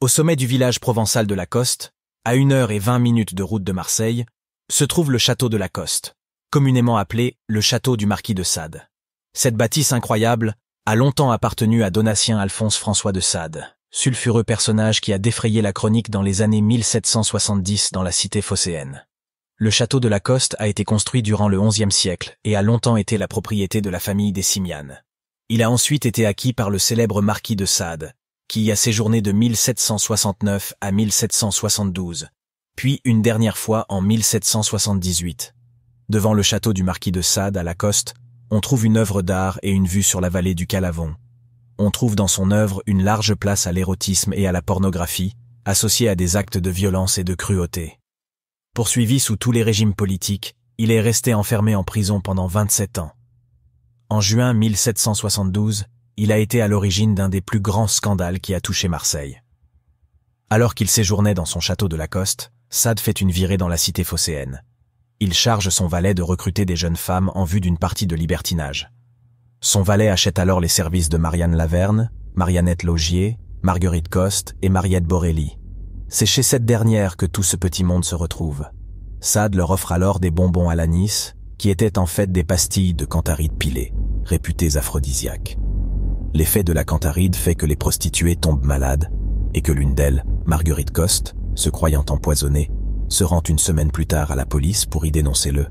Au sommet du village provençal de Lacoste, à 1h20 de route de Marseille, se trouve le château de Lacoste, communément appelé le château du marquis de Sade. Cette bâtisse incroyable a longtemps appartenu à Donatien Alphonse François de Sade, sulfureux personnage qui a défrayé la chronique dans les années 1770 dans la cité phocéenne. Le château de Lacoste a été construit durant le XIe siècle et a longtemps été la propriété de la famille des Simiane. Il a ensuite été acquis par le célèbre marquis de Sade, qui y a séjourné de 1769 à 1772, puis une dernière fois en 1778. Devant le château du marquis de Sade à Lacoste, on trouve une œuvre d'art et une vue sur la vallée du Calavon. On trouve dans son œuvre une large place à l'érotisme et à la pornographie, associée à des actes de violence et de cruauté. Poursuivi sous tous les régimes politiques, il est resté enfermé en prison pendant 27 ans. En juin 1772, il a été à l'origine d'un des plus grands scandales qui a touché Marseille. Alors qu'il séjournait dans son château de Lacoste, Sade fait une virée dans la cité phocéenne. Il charge son valet de recruter des jeunes femmes en vue d'une partie de libertinage. Son valet achète alors les services de Marianne Laverne, Mariannette Laugier, Marguerite Coste et Mariette Borelli. C'est chez cette dernière que tout ce petit monde se retrouve. Sade leur offre alors des bonbons à l'anis, qui étaient en fait des pastilles de cantaride pilées, réputées aphrodisiaques. L'effet de la cantaride fait que les prostituées tombent malades et que l'une d'elles, Marguerite Coste, se croyant empoisonnée, se rend une semaine plus tard à la police pour y dénoncer le